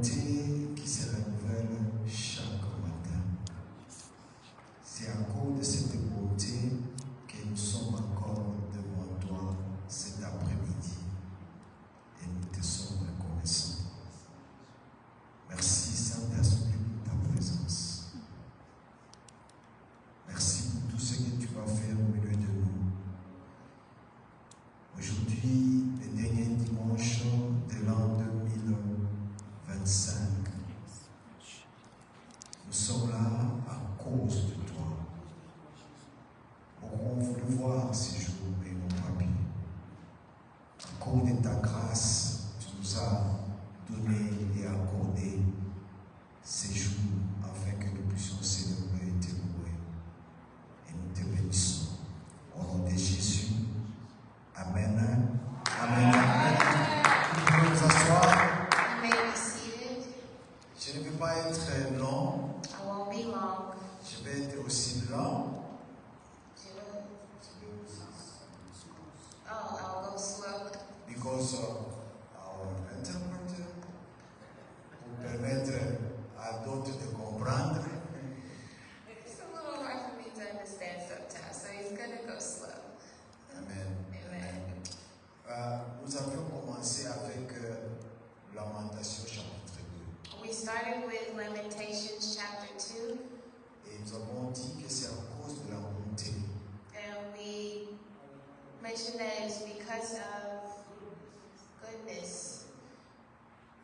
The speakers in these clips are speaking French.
bonté qui se renouvelle chaque matin. C'est à cause de cette bonté que nous sommes encore devant toi cet après-midi. Et nous te sommes reconnaissants. Merci Saint-Esprit pour ta présence. Merci pour tout ce que tu vas faire au milieu de nous. Aujourd'hui, le dernier dimanche de l'an 2025, nous sommes là à cause de toi. Beaucoup ont voulu voir ces jours et n'ont pas pu. À cause de ta grâce, tu nous as donné et accordé ces jours afin que nous puissions célébrer et te louer. Et nous te bénissons. Au nom de Jésus. Amen. Amen. Amen. Nous pouvons nous asseoir. Je ne vais pas être long. I won't be long. Je vais être aussi lent. Oh, I'll go slow. Because our interpreter pour permettre à d'autres de comprendre. It's a little hard for me to understand sometimes, so he's gonna go slow. Amen. Amen. Nous avions commencé avec Lamentation chapitre 2. We started with Lamentations chapter 2, Et nous avons dit que c'est à cause de la bonté. and we mentioned that it's because of goodness.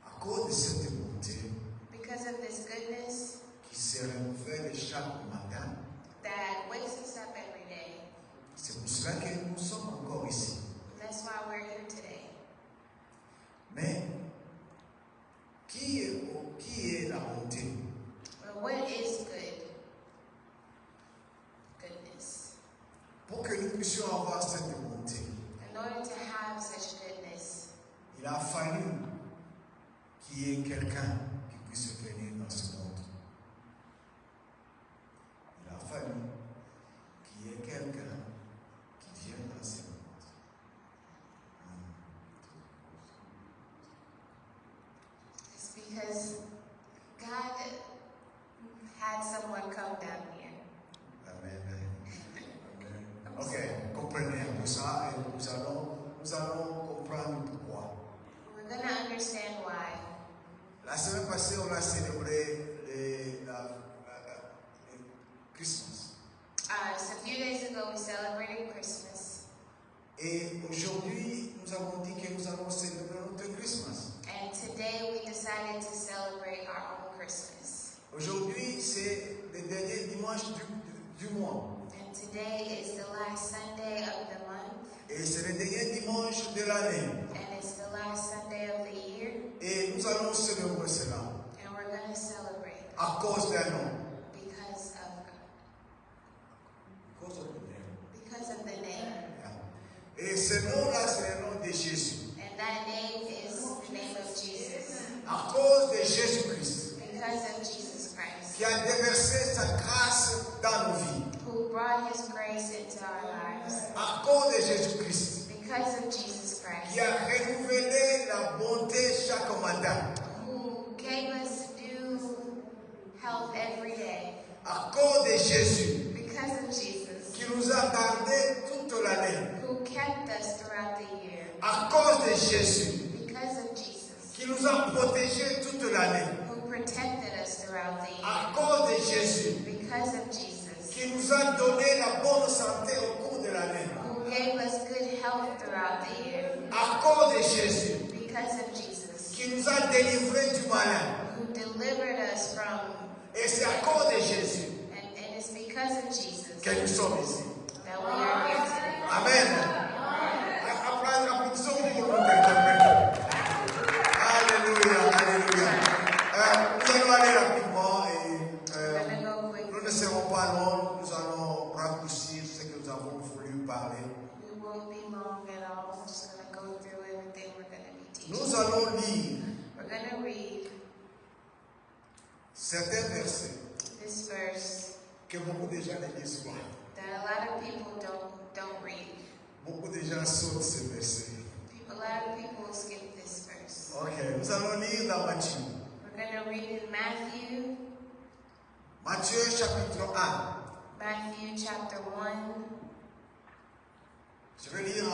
À cause de cette bonté Because of this goodness qui se renouvelle chaque matin, that wakes us up every day. c'est pour cela que nous sommes encore ici. That's why we're here today. Mais qui est la bonté? But what is good? Goodness. Pour que nous puissions avoir cette bonté, In order to have such goodness, il a fallu qu'il y ait quelqu'un qui puisse venir dans ce monde. Il a fallu qu'il y ait quelqu'un qui vienne dans ce monde. it's because God had someone come down here. Amen. Ok, comprenez un peu ça et nous allons comprendre pourquoi. We're going to understand why. La semaine passée, on a célébré le Christmas. So a few days ago, we celebrated Christmas. Et aujourd'hui, nous avons dit que nous allons célébrer notre Christmas. And today, we decided to celebrate our own Christmas. Aujourd'hui, c'est le dernier dimanche du mois. And today is the last Sunday of the month. Et c'est le dernier dimanche de l'année. And it's the last Sunday of the year. Et nous allons célébrer cela And we're going to celebrate à cause d'un nom. because of God. Because of the name. Because of the name. Et ce nom-là, c'est le nom de Jésus. And that name is the name of Jesus. À cause de Jésus-Christ, Because of Jesus Christ, qui a déversé sa grâce dans nos vies. who brought his grace into our lives. À cause de Jésus-Christ, Because of Jesus Christ, qui a renouvelé la bonté chaque matin. who gave us new health every day. À cause de Jésus, Because of Jesus, qui nous a gardés toute l'année. who kept us throughout the year. À cause de Jésus, Because of Jesus, qui nous a protégés toute l'année. who protected us throughout the À year. cause de Jésus, Because of Jesus, qui nous a donné la bonne santé au cours de l'année. who gave us good health throughout the year. À cause de Jésus, Because of Jesus, qui nous a délivrés du malin. who delivered us from, Et c'est à cause de Jésus and it's because of Jesus que nous sommes ici. that we are here today. Amen. Applaudissons pour notre interprète. Alléluia, alléluia. Nous allons aller rapidement et nous ne serons pas longs. Nous allons raccourcir ce que nous avons voulu parler. We won't be long at all. We're just going to go through everything we're going to be teaching. Nous allons lire We're going to read certains versets this verse que beaucoup de gens ne lisent pas. that a lot of people don't read. Beaucoup de gens sautent ces versets. A lot of people skip this verse. Ok, nous allons lire dans Matthieu. We're going to read in Matthew. Matthieu chapitre 1. Matthew chapter 1. Je vais lire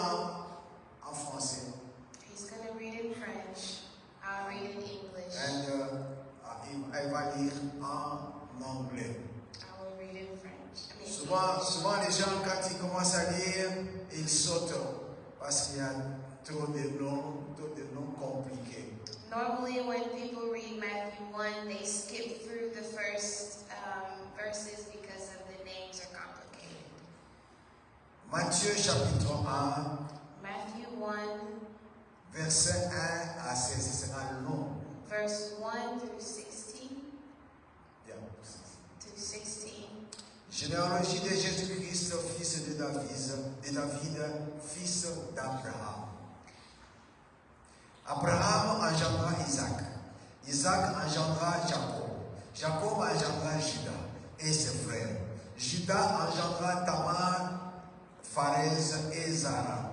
en français. He's going to read in French. I'll read in English. Et elle va lire en anglais. I will read in French. Souvent les gens, quand ils commencent à lire, ils sautent parce qu'il y a trop de noms compliqués. Normally, when people read Matthew 1, they skip through the first verses because of the names are complicated. Matthieu chapitre 1, Matthew 1, verset 1 à 16, ce sera long. verse 1 through 16. Bien. To 16. Généalogie de Jésus-Christ, fils de David, fils d'Abraham. Abraham engendra Isaac. Isaac engendra Jacob. Jacob engendra Judas et ses frères. Judas engendra Tamar, Pharez et Zara.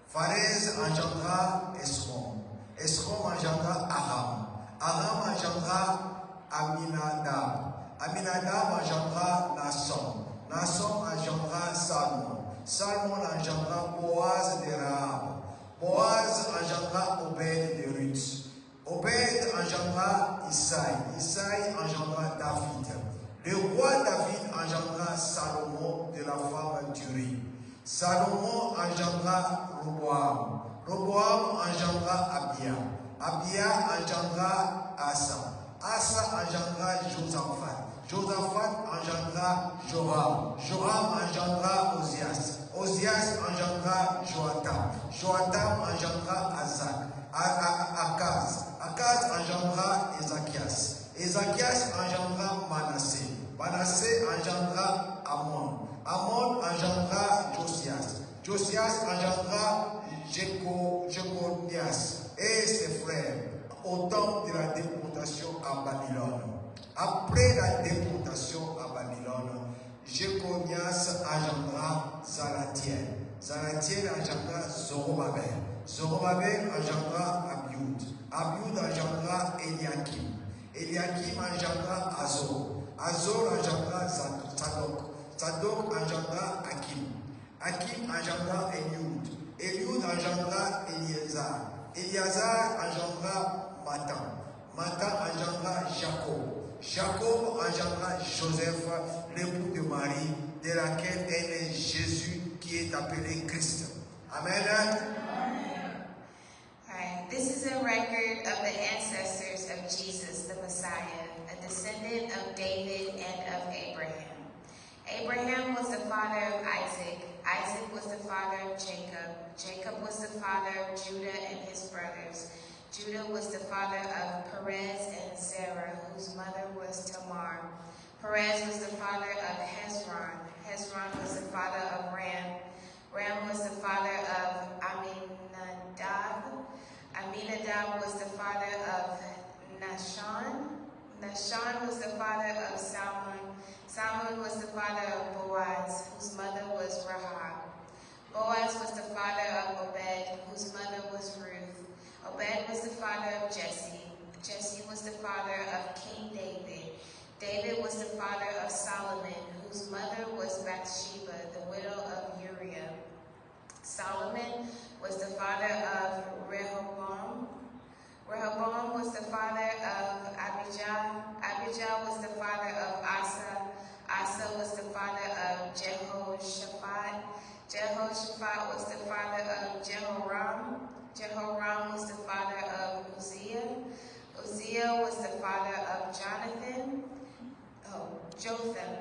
Pharez engendra Esrom. Esrom engendra Aram. Aram engendra Aminadab. Aminadab engendra Nasson. Nasson engendra Salmon. Salmon engendra Boaz de Rahab. Boaz engendra Obed de Ruth. Obed engendra Isaïe. Isaïe engendra David. Le roi David engendra Salomon de la femme d'Uri. Salomon engendra Roboam. Roboam engendra Abia. Abia engendra Asa. Asa engendra Josaphat. Josaphat engendra Joram. Joram engendra Ozias. Ozias engendra Joatam. Joatam engendra Akaz. Akaz engendra Ézéchias. Ézéchias engendra Manassé. Manassé engendra Amon. Amon engendra Josias. Josias engendra Jéconias et ses frères au temps de la déportation à Babylone. Après la déportation à Babylone, Jéconias engendra Zalatiel. Zalatiel engendra Zorobabel. Zorobabel engendra Abiud. Abiud engendra Eliakim. Eliakim engendra Azor. Azor engendra Zadok. Zadok engendra Akim. Akim engendra Eliud. Eliud engendra Eliazar. Eliazar engendra Matan. Matan engendra Jacob. Jacob engendra Joseph, l'époux de Marie, de laquelle est né Jésus, qui est appelé Christ. Amen. Alright, this is a record of the ancestors of Jesus, the Messiah, a descendant of David and of Abraham. Abraham was the father of Isaac. Isaac was the father of Jacob. Jacob was the father of Judah and his brothers. Judah was the father of Perez and Zerah, whose mother was Tamar. Perez was the father of Hezron. Hezron was the father of Ram. Ram was the father of Aminadab. Aminadab was the father of Nahshon. Nahshon was the father of Salmon. Salmon was the father of Boaz, whose mother was Rahab. Boaz was the father of Obed, whose mother was Ruth. Obed was the father of Jesse. Jesse was the father of King David. David was the father of Solomon, whose mother was Bathsheba, the widow of Uriah. Solomon was the father of Rehoboam. Rehoboam was the father of Abijah. Abijah was the father of Asa. Asa was the father of Jehoshaphat. Jehoshaphat was the father of Jehoram. Jehoram was the father of Uzziah. Uzziah was the father of Jotham.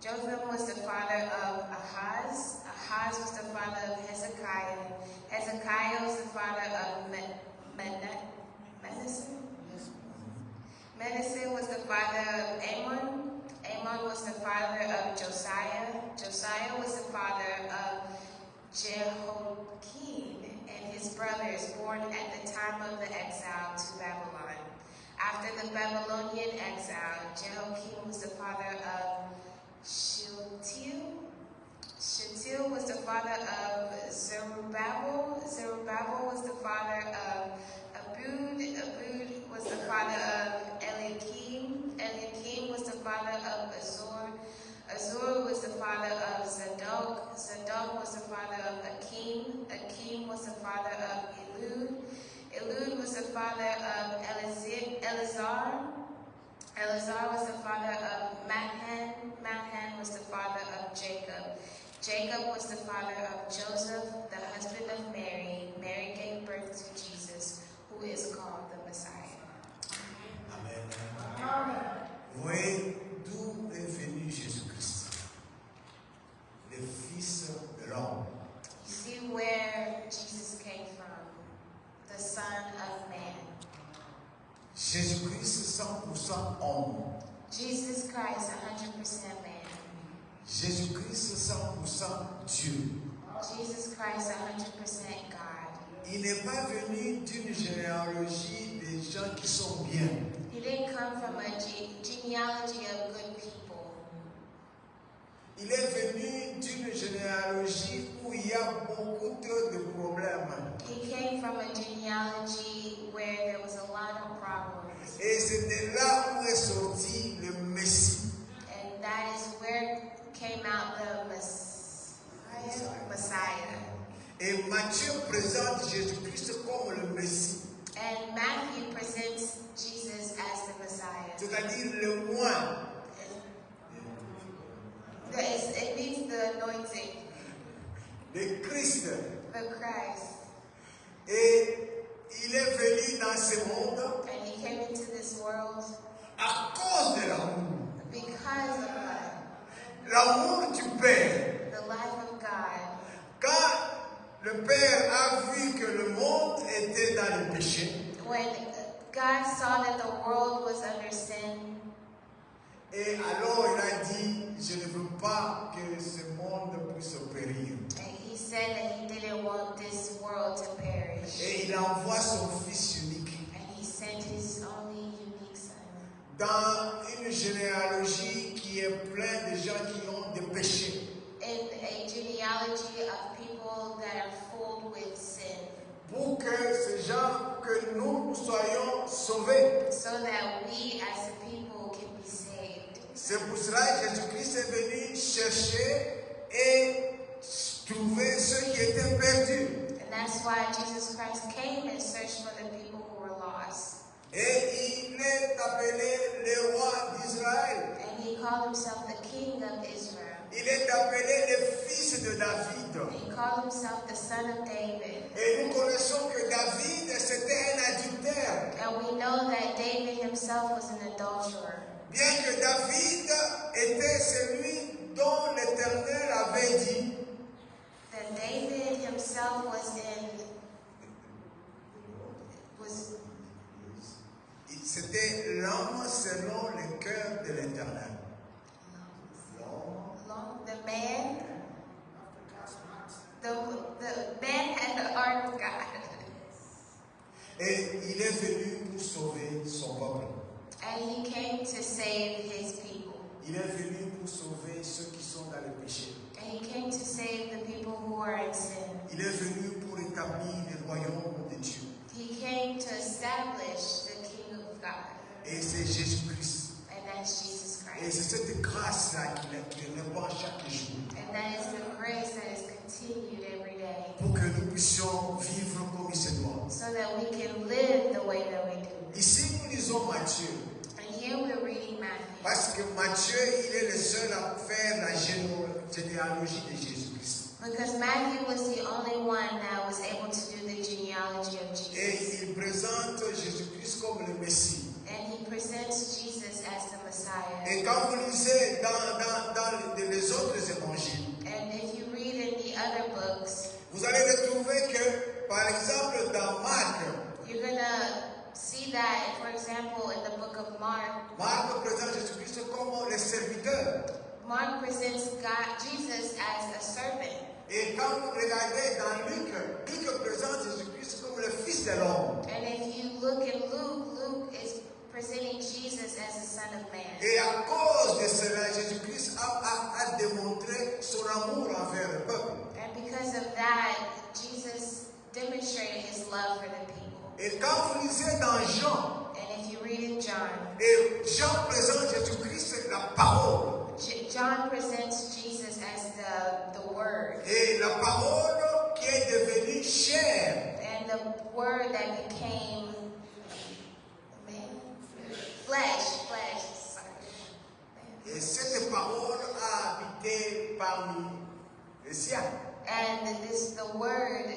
Jotham was the father of Ahaz. Ahaz was the father of Hezekiah. Hezekiah was the father of Manasseh. Manasseh was the father of Amon. Amon was the father of Josiah. Josiah was the father of Jehoiakim and his brothers, born at the time of the exile to Babylon. After the Babylonian exile, Jehoiakim was the father of Shealtiel. Shealtiel was the father of Zerubbabel. Zerubbabel was the father of Abud. Abud was the father of Eliakim. father of Eleazar. Eleazar was the father of Matthan. Matthan was the father of Jacob. Jacob was the father of Joseph, the husband of Mary. Mary gave birth to Jesus, who is called the Messiah. Amen. Vous voyez d'où est venu Jésus-Christ, le Fils de l'homme. You see where Jesus came from, the Son of Man. Jésus-Christ 100% homme. Jesus Christ, 100% man. Jésus-Christ 100% Dieu. Jesus Christ, 100% God. Il n'est pas venu d'une généalogie des gens qui sont bien. He didn't come from a genealogy of good people. Il est venu d'une généalogie où il y a beaucoup trop de problèmes. He came from a genealogy where there was a lot of problems. Et c'est de là où est sorti le Messie. And that is where came out the Messiah. Et Matthieu présente Jésus-Christ comme le Messie. And Matthew presents Jesus as the Messiah. C'est-à-dire le moine. It means the anointing, Le Christ. the Christ. Et il est venu dans ce monde And he came into this world à cause de l'amour. because of love, L'amour du Père. the life of God. Quand le Père a vu que le monde était dans le péché, When God saw that the world was under sin, et alors il a dit, je ne veux pas que ce monde puisse périr. and he said that he didn't want this world to perish. Et il envoie son Fils unique And he sent his only unique son dans une généalogie qui est pleine de gens qui ont des péchés. in a genealogy of people that are full with sin, Pour que ces gens, que nous soyons sauvés. so that we as a people can be saved. C'est pour cela que Jésus-Christ est venu chercher et trouver ceux qui étaient perdus. And that's why Jesus Christ came and searched for the people who were lost. Et il est appelé le roi d'Israël. And he called himself the King of Israel. Il est appelé le fils de David. He called himself the Son of David. Et nous connaissons que David, c'était un adultère. And we know that David himself was an adulterer. Bien que David était celui dont l'Éternel avait dit, That David himself was c'était l'homme selon le cœur de l'Éternel. the man had the heart of God. Et il est venu pour sauver son peuple. And he came to save his people. Il est venu pour sauver ceux qui sont dans le péché. And he came to save the people who are in sin. Il est venu pour établir le royaume de Dieu. He came to establish the kingdom of God. Et c'est Jésus-Christ. And that's Jesus Et Christ. c'est cette grâce-là qui répand chaque jour. And that is the grace that is continued every day. Pour que nous puissions vivre comme il se doit. So that we can live the way that we do. Ici, nous lisons Matthieu. And here we're reading Matthew. Parce que Matthieu, il est le seul à faire la généalogie de Jésus-Christ. Because Matthew was the only one that was able to do the genealogy of Jesus. Et il présente Jésus-Christ comme le Messie. And he presents Jesus as the Messiah. Et quand vous lisez dans les autres évangiles, And if you read in the other books, vous allez retrouver que, par exemple, dans Marc, you're going to see that, for example, in the book of Mark, Marc présente Jésus-Christ comme le serviteur. Mark presents Jesus as a servant. Et quand vous regardez dans Luc, Luc présente Jésus-Christ comme le Fils de l'homme. And if you look at Luke, Luke is presenting Jesus as the Son of Man. Et à cause de cela, Jésus-Christ a démontré son amour envers le peuple. And because of that, Jesus demonstrated his love for the people. Et quand vous lisez dans Jean, And if you read in John, et Jean présente Jésus-Christ la parole. John presents Jesus as the Word. Et la parole qui est devenue chair. And the Word that became le sien. And the word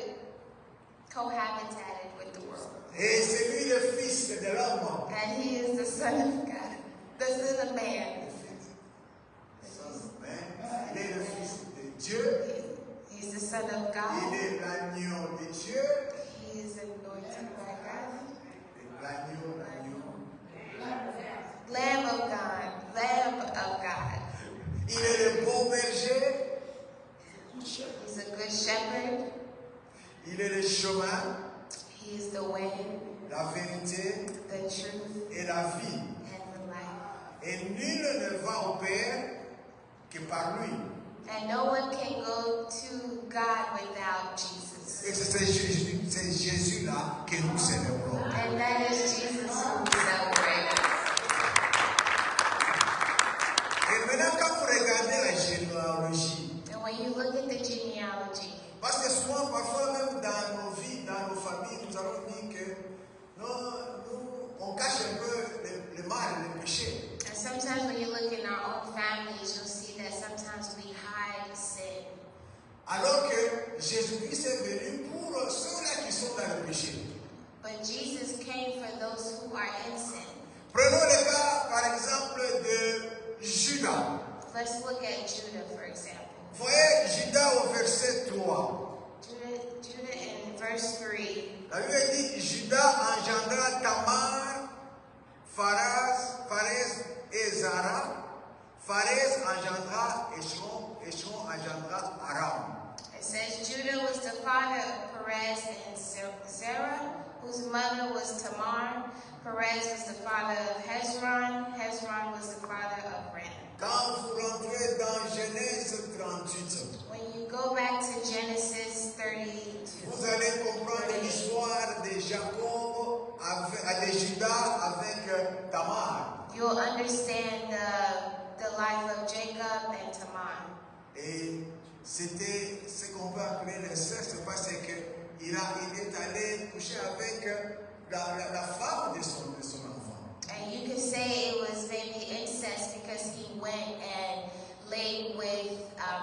cohabitated with the world. Et c'est lui le fils de l'homme. And he is the Son of God, the Son of Man. Il est le fils de Dieu. He's the Son of God. Il est l'agneau de Dieu. He is anointed by God. L'agneau. Lamb of God, Lamb of God. Il est le bon berger. He's a good shepherd. Il est le chemin, He is the way, la vérité the truth, et la vie. and the life. Et nul ne va au Père que par lui. And no one can go to God without Jesus. Et c'est Jésus-là que nous célébrons. And that is Jesus who we celebrate. Et maintenant, quand vous regardez la généalogie, And when you look at the genealogy, parce que souvent, parfois même dans nos vies, dans nos familles, nous allons dire que on cache un peu le mal, le péché. and sometimes when you look in our own families, you'll see that sometimes we hide sin. Alors que Jésus-Christ est venu pour ceux-là qui sont dans le péché. But Jesus came for those who are in sin. Prenons le cas, par exemple, de Judas. Let's look at Judah, for example. Voyez Judas au verset 3. Judah in verse 3. La Bible dit Judas engendra Tamar, Pharez et Zara. Pharez engendra Échron, Échron engendra Aram. It says Judah was the father of Perez and Zerah, whose mother was Tamar. Perez was the father of Hezron. Hezron was the father of Ram. Quand vous rentrez dans Genèse 38, When you go back to Genesis 32, vous allez comprendre l'histoire de Jacob, de Judas avec Tamar. you'll understand the life of Jacob and Tamar. Et c'était ce qu'on peut appeler l'inceste parce qu'il est allé coucher avec la femme de son enfant. And you could say it was maybe incest because he went and laid with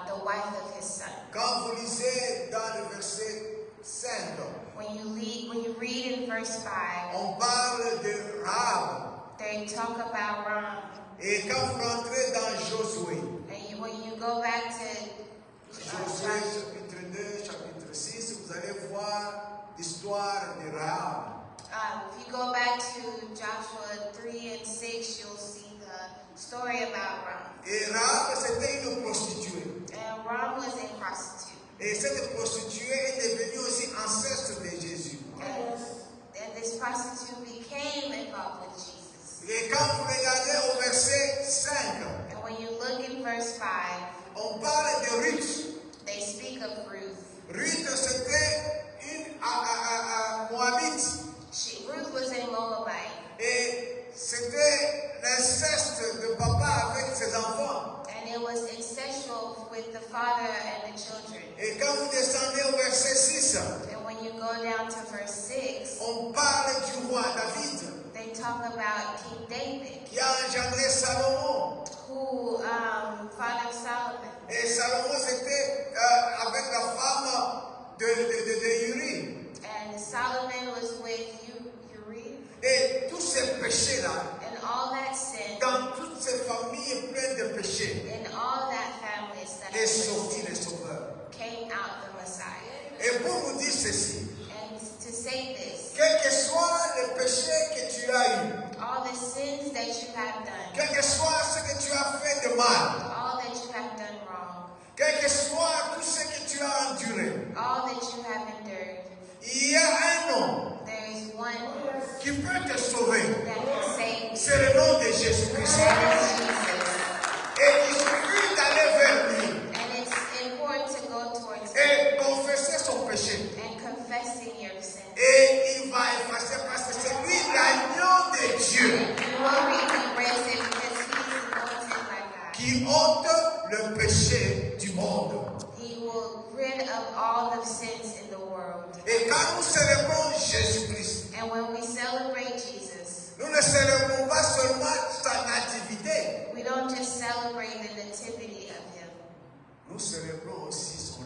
the wife of his son. Quand vous lisez dans le verset 5, When you read in verse 5, on parle de Rahab. they talk about Ram. Et quand vous rentrez dans Josué, And when you go back to Josué chapitre 2, chapitre 6, vous allez voir l'histoire de Rahab. if you go back to Joshua 3 and 6, you'll see the story about Ram. Et Rahab, c'était une prostituée. And Ram was a prostitute. Et cette prostituée est devenue aussi ancêtre de Jésus. And this prostitute became involved with Jesus. Et quand vous regardez au verset 5, And when you look in verse 5, on parle de Ruth. they speak of Ruth. Ruth, c'était une Moabite. Ruth was a Moabite. Et c'était l'inceste de papa avec ses enfants. And it was incestual with the father and the children. Et quand vous descendez au verset 6, And when you go down to verse 6, on parle du roi David they talk about King David, qui a engendré Salomon. who fathered Solomon. Et Salomon, c'était avec la femme de Uri. And Solomon was with Uriah. Et tous ces péchés-là, And all that sin, dans toutes ces familles pleines de péchés, in all that families that est sorti le Sauveur. came out the Messiah. Et pour vous dire ceci, And to say this, quel que soit le péché que tu as eu, all the sins that you have done, quel que soit ce que tu as fait de mal, all that you have done wrong, quel que soit tout ce que tu as enduré, all that you have endured, il y a un nom there is one qui peut te sauver. that can save you. C'est le nom de Jésus-Christ. That is Jesus. Et il suffit d'aller vers lui And it's important to go towards him et confesser son péché. and confessing your sin. Et il va effacer parce que c'est lui l'agneau de Dieu You will be erased because he is anointed by God. qui ôte le péché du monde. He will rid of all the sins in the world. Et quand nous célébrons Jésus-Christ, And when we celebrate Jesus, nous ne célébrons pas seulement sa nativité, we don't just celebrate the nativity of him, nous célébrons aussi son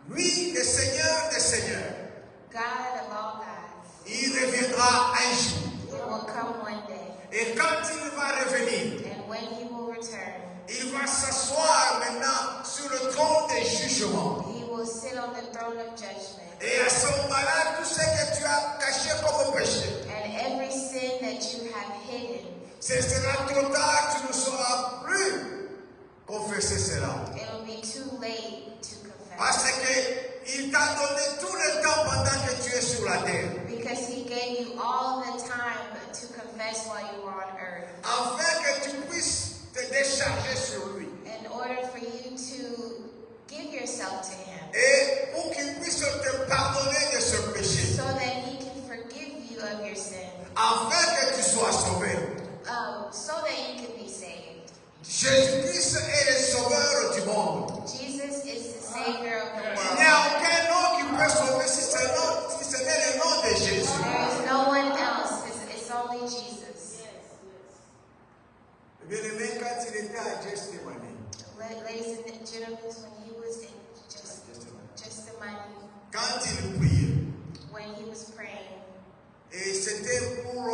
Lui, le Seigneur des Seigneurs, God of all gods, il reviendra un jour. he will come one day. Et quand il va revenir, And when he will return, il va s'asseoir maintenant sur le trône des jugements. he will sit on the throne of judgment. Et à ce moment-là, tout ce que tu as caché comme péché, And every sin that you have hidden, ce sera trop tard, tu ne sauras plus confesser cela. it'll be too late to confess. Parce qu'il t'a donné tout le temps pendant que tu es sur la terre. Because he gave you all the time to confess while you were on earth. Afin que tu puisses te décharger sur lui. In order for you to give yourself to him. Et pour qu'il puisse te pardonner de ce péché. So that he can forgive you of your sin. Afin que tu sois sauvé. So that you can be saved. Jésus-Christ est le sauveur du monde. Jesus is the Savior of the Il n'y a world. aucun nom qui peut sauver si ce n'est le nom de Jésus. There is no one else. It's only Jesus. Bien-aimé, quand il était à Gethsemane, Ladies and gentlemen, when he was in Gethsemane, quand il priait, when he was praying, et c'était pour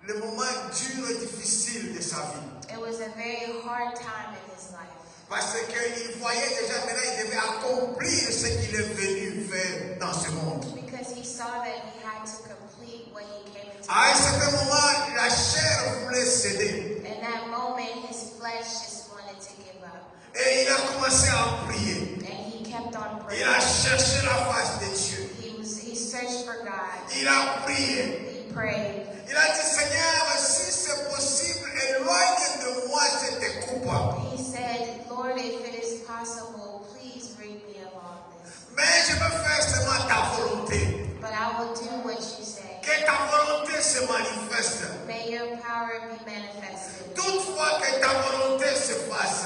le moment dur et difficile de sa vie. it was a very hard time in his life. Parce qu'il voyait déjà maintenant, il devait accomplir ce qu'il est venu faire dans ce monde. Because he saw that he had to complete what he came into. À un certain moment, la chair voulait céder. In that moment, his flesh just wanted to give up. Et il a commencé à prier. And he kept on Il a praying. cherché la face de Dieu. He searched for God. Il a prié. He prayed. Il a dit, Seigneur, si c'est possible, éloigne de moi cette coupe. He said, Lord, if it is possible, please rid me of all this. Mais je veux faire seulement ta volonté. But I will do what you say. Que ta volonté se manifeste. May your power be manifested. Toutefois que ta volonté se fasse.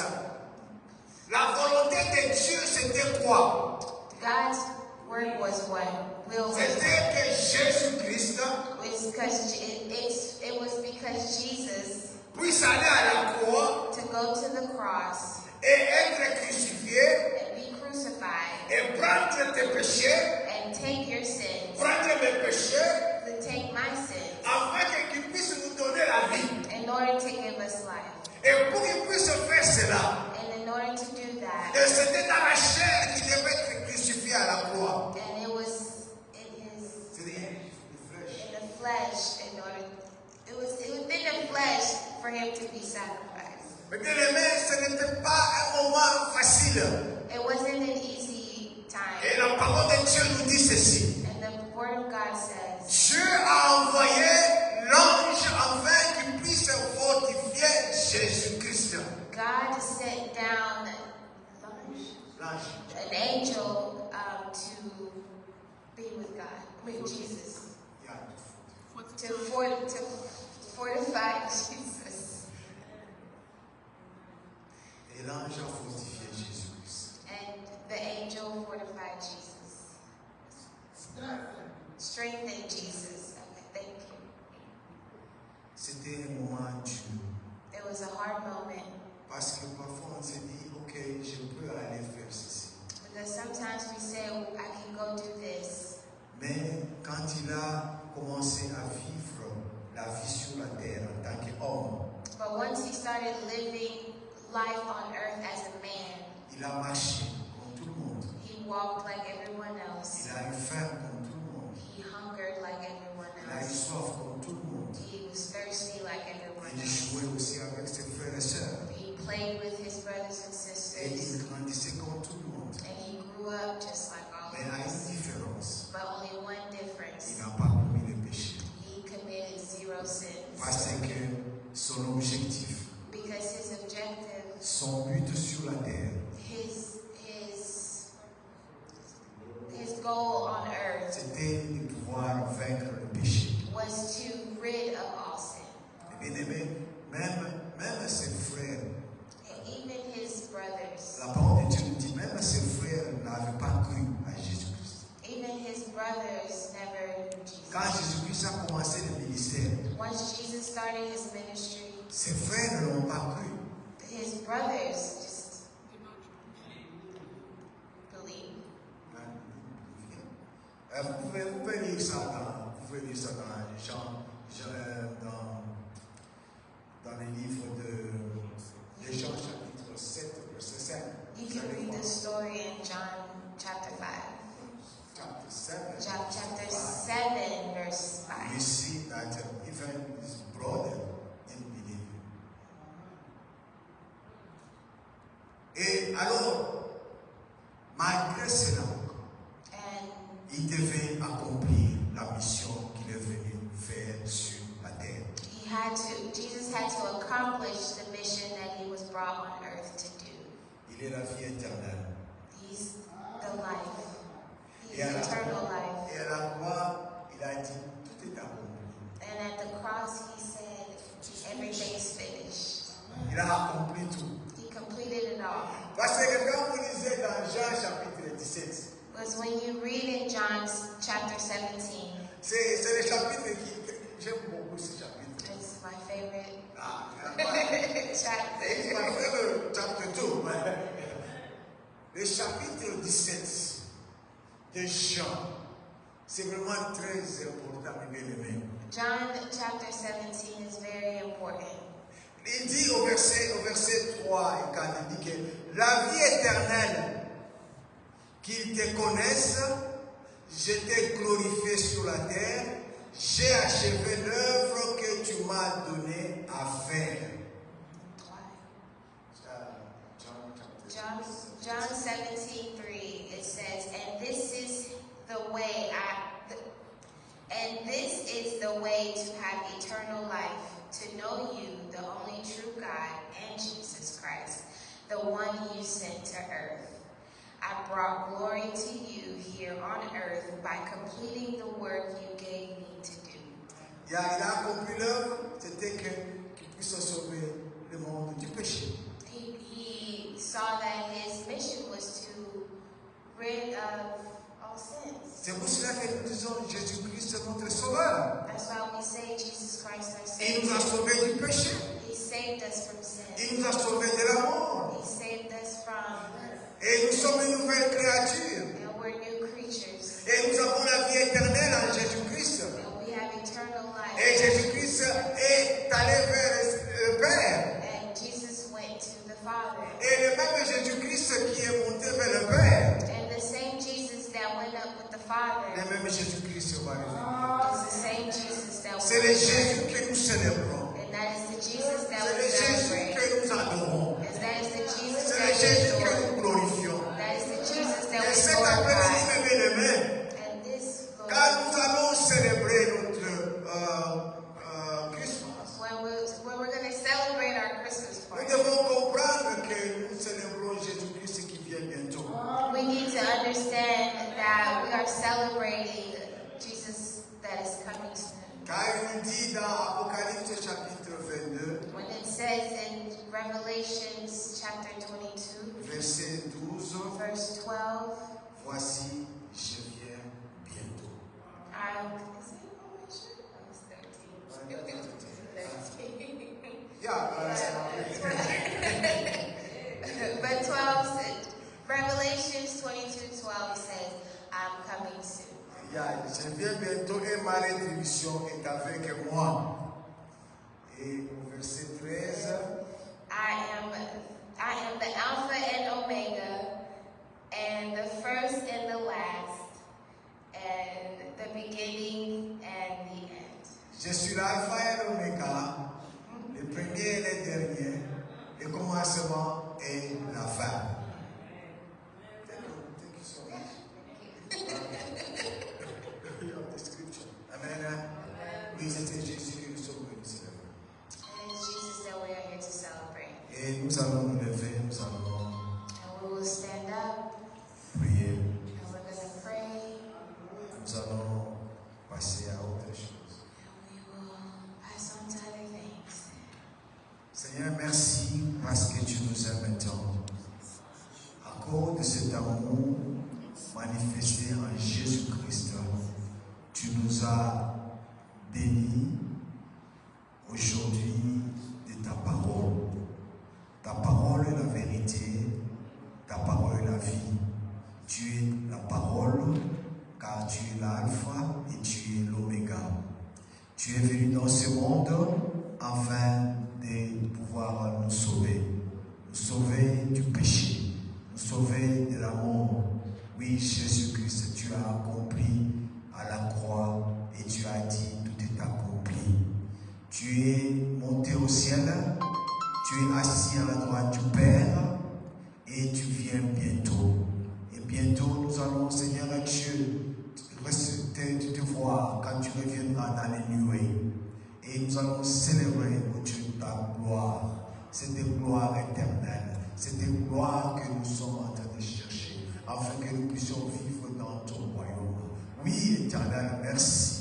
La volonté de Dieu, c'était quoi? God's word was what? Will was C'était que Jésus-Christ it was because Jesus puisse aller à la croix to go to the cross et être crucifié and be crucified et prendre tes péchés, and take your sins, prendre mes péchés, to take my sins, afin qu'il puisse nous donner la vie. in order to give us life. Et pour qu'il puisse faire cela, And in order to do that, c'était dans la chair qu'il devait être crucifié à la croix. and it was in his C'est-à-dire, in the flesh, it was within the flesh for him to be sacrificed. mais bien aimé, ce n'était pas un moment facile. It wasn't an easy time. Et la parole de Dieu nous dit ceci. And the word of God says, Dieu a envoyé l'ange afin qu'il puisse fortifier Jésus-Christ. God sent down L'ange. an angel to be with God, with Jesus, to fortify Jesus. Et l'ange a fortifié Jésus-Christ. And the angel fortified Jesus. Strengthened Jesus. Okay, thank you. C'était un moment dur. It was a hard moment Parce que parfois on se dit, ok, je peux aller faire ceci. because sometimes we say, I can go do this. Mais quand il a commencé à vivre la vie sur la terre en tant qu'homme, But once he started living life on earth as a man, il a marché comme tout le monde. he walked like everyone Il else. a eu faim comme tout le monde. He hungered like everyone Il a eu else. soif comme tout le monde. He was thirsty like everyone Il else. jouait aussi avec ses frères et sœurs. He played with his brothers and Et il sisters. grandissait comme tout le monde. And he grew up just like all Mais of à une us. différence. But only one Il difference. n'a pas commis le péché. He committed 0 sins. Parce que son objectif, Because his objective, son but sur la terre, his goal on earth c'était de pouvoir vaincre le péché. was to rid of all sin. Et bien aimé, même ses frères, And even his brothers, la parole de Dieu nous dit, même ses frères n'avaient pas cru à Jésus-Christ. even his brothers never knew Jesus. Quand Jésus-Christ a commencé le ministère, Once Jesus started his ministry, ses frères ne l'ont pas cru. his brothers just believed. Vous pouvez lire ça dans dans les livres de Jean chapitre 7, verset 5. You can read the story in John chapter 5. Chapter 7. Chapter 7, verse 5. We see that even his brother didn't believe him. Et alors, malgré cela, il devait accomplir la mission qu'il est venu faire sur la terre. Jesus had to accomplish the mission that he was brought on earth to do. Il est la vie éternelle. He's the life. He's Et eternal life. Et à la croix, il a dit, tout est accompli. And at the cross, he said, everything is finished. Il a accompli tout. He completed it all. Parce que quand vous lisez dans Jean chapitre 17, Because when you read in John chapter 17, c'est le chapitre qui j'aime beaucoup ce chapitre. it's my favorite chapter. It's my favorite chapter too. Le chapitre 17 de Jean, c'est vraiment très important, mes bien-aimés. John chapter 17 is very important. Il dit au verset 3 et 4, il dit que la vie éternelle, qu'ils te connaissent, je t'ai glorifié sur la terre, j'ai achevé l'œuvre que tu m'as donnée à faire. John 17:3, it says, and this is the way to have eternal life, to know you, the only true God, and Jesus Christ, the one you sent to earth. I brought glory to you here on earth by completing the work you gave me to do. Il a accompli l'œuvre, c'était qu'il puisse sauver le monde du péché. He saw that his mission was to rid of all sins. C'est pour cela que nous disons Jésus-Christ est notre sauveur. That's why we say Jesus Christ our Il nous a Savior. sauvés du péché. He saved us from sin. Il nous a sauvés de la mort. He saved us from Et nous sommes une nouvelle créature. and we're new creatures. Et nous avons la vie éternelle en Jésus-Christ. And we have eternal life. Et Jésus-Christ est allé vers le Père. And Jesus went to the Father. Et le même Jésus-Christ qui est monté vers le Père, And the same Jesus that went up with the Father le même Jésus-Christ va revenir. is the same Jesus that C'est le went Jésus up. que nous célébrons. And that is the Jesus that C'est we le Jésus celebrate. que nous adorons. And that is the Jesus C'est le that Jésus we que adore. nous glorifions. That is the Jesus that Et we cet glorify. après-midi, mes bien-aimés, And this, Lord, quand nous allons célébrer notre Christmas, when we're going to celebrate our Christmas nous party, devons comprendre que nous célébrons Jésus-Christ qui vient bientôt. we need to understand that we are celebrating Jesus that is coming soon. Car il nous dit dans Apocalypse chapitre 22, When it says in Revelations chapter 22, verset 12, verse 12, voici, je viens bientôt. is it Revelation? Oh, it's 13. Yeah, But 12 said, Revelations 22:12 says, I'm coming soon. yeah, je viens bientôt et ma rétribution est avec moi. Et au verset 13, I am the Alpha and Omega, and the first and the last, and the beginning and the end. je suis l'alpha et l'oméga, le premier et le dernier, le commencement et la fin. Thank you so much. You have the scripture. Amen. Oui, c'était Jésus que nous sommes venus célébrer. And it's Jesus that we are here to celebrate. Et nous allons nous lever, nous allons And we will stand up, prier, and we're going to pray, nous allons passer à autre chose. and we will pass on to other things. Seigneur, merci parce que tu nous aimes tant. À cause de cet amour manifesté en Jésus-Christ, tu nous as bénis aujourd'hui de ta parole. Ta parole est la vérité, ta parole est la vie. Tu es la parole car tu es l'alpha et tu es l'oméga. Tu es venu dans ce monde afin de pouvoir nous sauver du péché, nous sauver de la mort. Oui, Jésus-Christ, tu as accompli à la croix et tu as dit tout est accompli. Tu es monté au ciel, tu es assis à la droite du Père et tu viens bientôt. Et bientôt nous allons, Seigneur Dieu, te voir quand tu reviendras dans les nuées. Et nous allons célébrer, oh Dieu, ta gloire, cette gloire éternelle, cette gloire que nous sommes en train de chercher, afin que nous puissions vivre dans ton royaume. Oui, Éternel, merci.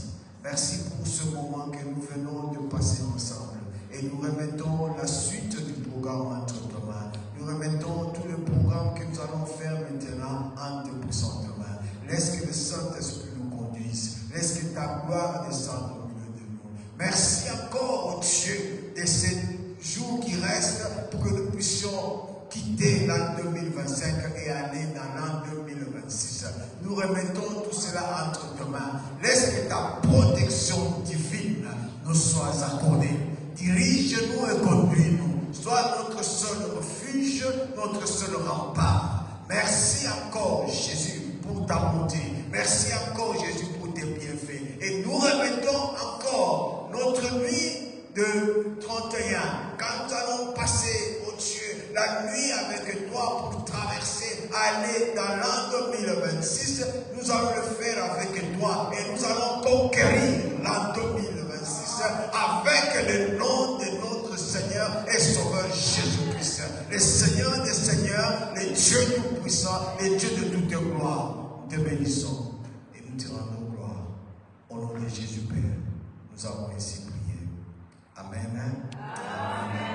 Merci pour ce moment que nous venons de passer ensemble. Et nous remettons la suite du programme entre tes mains. Nous remettons tout le programme que nous allons faire maintenant entre tes mains. Laisse que le Saint-Esprit nous conduise. Laisse que ta gloire descende au milieu de nous. Merci encore, oh Dieu, de ces jours qui restent pour que nous puissions quitter l'an 2025 et aller dans l'an 2026. Nous remettons tout cela entre tes mains. Laisse que ta protection divine nous soit accordée. Dirige-nous et conduis-nous. Sois notre seul refuge, notre seul rempart. Merci encore, Jésus, pour ta bonté. Merci encore, Jésus, pour tes bienfaits. Et nous remettons encore notre nuit de 31. Quand nous allons passer, oh Dieu, la nuit avec toi pour traverser, aller dans l'an 2026, nous allons le faire avec toi et nous allons conquérir l'an 2026 avec le nom de notre Seigneur et Sauveur Jésus-Christ. Le Seigneur des Seigneurs, le Dieu tout-puissant, le Dieu de toute gloire. Nous te bénissons et nous te rendons gloire. Au nom de Jésus Père, nous avons ainsi prié. Amen. Amen.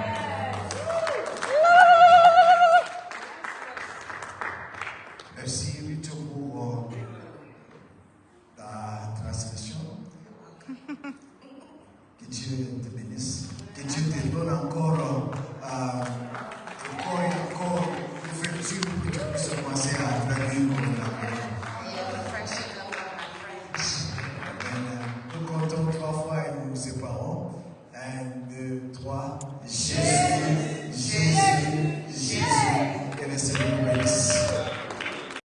Merci Rito pour ta transmission. Que Dieu te bénisse. Que Dieu te donne encore l'ouverture pour que tu puisses commencer à traduire comme la parole. Nous comptons 3 fois et nous nous séparons. 1, 2, 3. Jésus.